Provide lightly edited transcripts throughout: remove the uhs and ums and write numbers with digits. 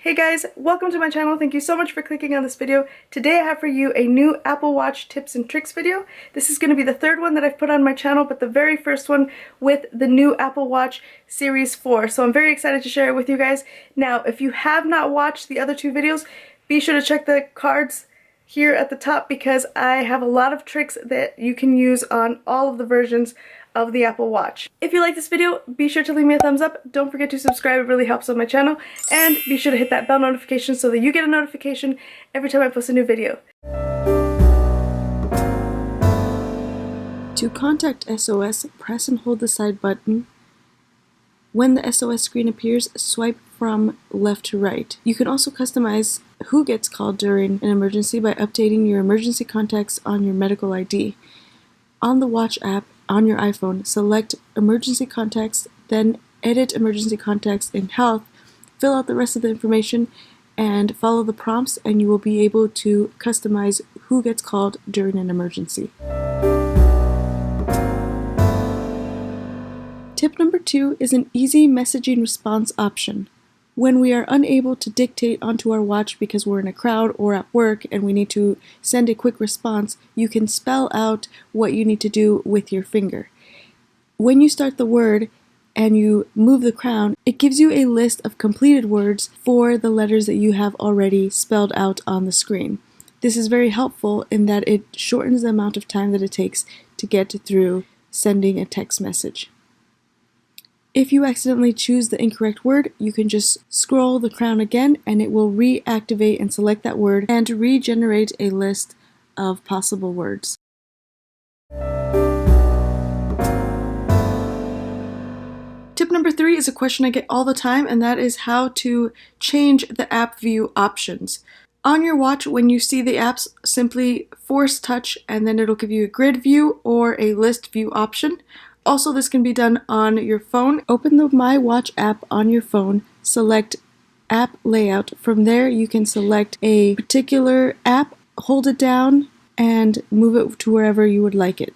Hey guys, welcome to my channel. Thank you so much for clicking on this video. Today I have for you a new Apple Watch tips and tricks video. This is going to be the third one that I've put on my channel, but the very first one with the new Apple Watch Series 4. So I'm very excited to share it with you guys. Now, if you have not watched the other two videos, be sure to check the cards here at the top because I have a lot of tricks that you can use on all of the versions of the Apple Watch. If you like this video, be sure to leave me a thumbs up. Don't forget to subscribe, it really helps on my channel. And be sure to hit that bell notification so that you get a notification every time I post a new video. To contact SOS, press and hold the side button. When the SOS screen appears, swipe from left to right. You can also customize who gets called during an emergency by updating your emergency contacts on your medical ID. On the Watch app, on your iPhone, select Emergency Contacts, then edit Emergency Contacts in Health, fill out the rest of the information, and follow the prompts, and you will be able to customize who gets called during an emergency. Tip number 2 is an easy messaging response option. When we are unable to dictate onto our watch because we're in a crowd or at work and we need to send a quick response, you can spell out what you need to do with your finger. When you start the word and you move the crown, it gives you a list of completed words for the letters that you have already spelled out on the screen. This is very helpful in that it shortens the amount of time that it takes to get through sending a text message. If you accidentally choose the incorrect word, you can just scroll the crown again and it will reactivate and select that word and regenerate a list of possible words. Tip number 3 is a question I get all the time, and that is how to change the app view options. On your watch, when you see the apps, simply force touch and then it'll give you a grid view or a list view option. Also, this can be done on your phone. Open the My Watch app on your phone, select App Layout. From there, you can select a particular app, hold it down, and move it to wherever you would like it.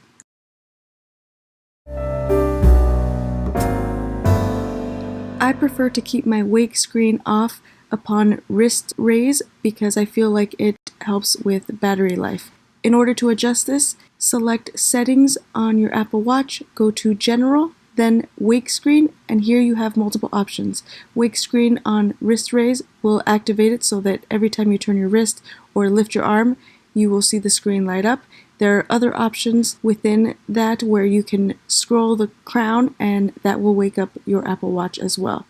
I prefer to keep my wake screen off upon wrist raise because I feel like it helps with battery life. In order to adjust this, select Settings on your Apple Watch, go to General, then Wake Screen, and here you have multiple options. Wake Screen on wrist raise will activate it so that every time you turn your wrist or lift your arm, you will see the screen light up. There are other options within that where you can scroll the crown and that will wake up your Apple Watch as well.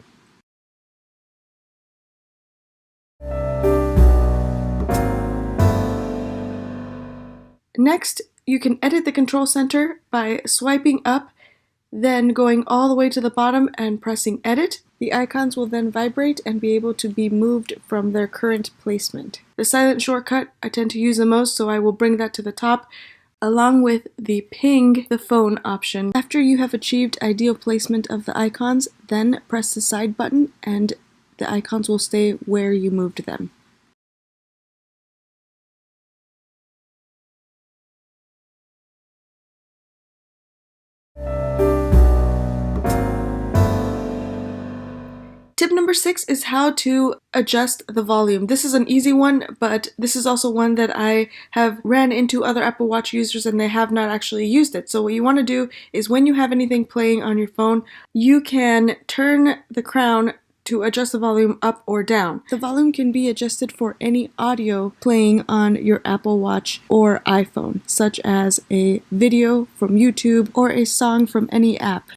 Next, you can edit the control center by swiping up, then going all the way to the bottom and pressing Edit. The icons will then vibrate and be able to be moved from their current placement. The silent shortcut I tend to use the most, so I will bring that to the top, along with the ping the phone option. After you have achieved ideal placement of the icons, then press the side button and the icons will stay where you moved them. Tip number 6 is how to adjust the volume. This is an easy one, but this is also one that I have ran into other Apple Watch users and they have not actually used it. So what you want to do is when you have anything playing on your phone, you can turn the crown to adjust the volume up or down. The volume can be adjusted for any audio playing on your Apple Watch or iPhone, such as a video from YouTube or a song from any app.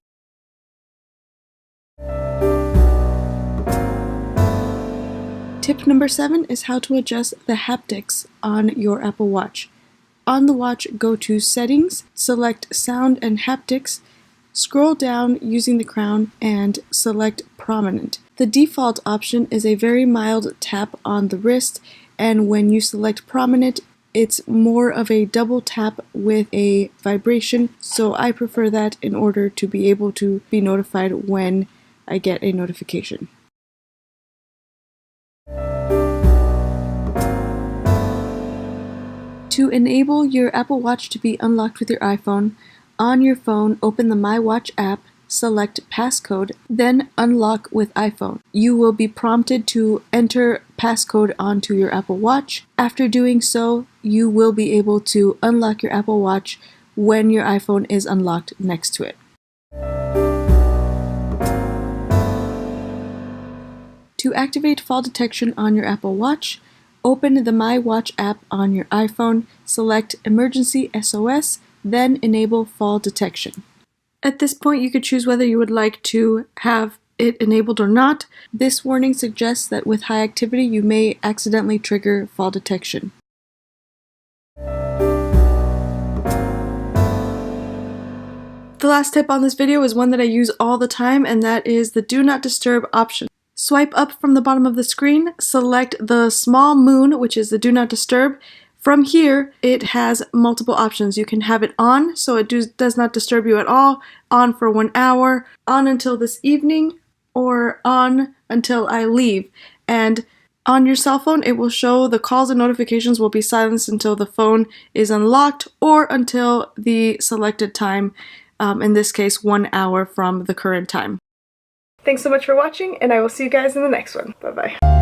Tip number 7 is how to adjust the haptics on your Apple Watch. On the watch, go to Settings, select Sound and Haptics, scroll down using the crown, and select Prominent. The default option is a very mild tap on the wrist, and when you select Prominent, it's more of a double tap with a vibration, so I prefer that in order to be able to be notified when I get a notification. To enable your Apple Watch to be unlocked with your iPhone, on your phone, open the My Watch app, select passcode, then unlock with iPhone. You will be prompted to enter passcode onto your Apple Watch. After doing so, you will be able to unlock your Apple Watch when your iPhone is unlocked next to it. To activate fall detection on your Apple Watch, open the My Watch app on your iPhone, select Emergency SOS, then enable fall detection. At this point, you could choose whether you would like to have it enabled or not. This warning suggests that with high activity, you may accidentally trigger fall detection. The last tip on this video is one that I use all the time, and that is the Do Not Disturb option. Swipe up from the bottom of the screen, select the small moon, which is the Do Not Disturb. From here, it has multiple options. You can have it on, so it does not disturb you at all, on for 1 hour, on until this evening, or on until I leave. And on your cell phone, it will show the calls and notifications will be silenced until the phone is unlocked, or until the selected time, in this case 1 hour from the current time. Thanks so much for watching, and I will see you guys in the next one. Bye-bye.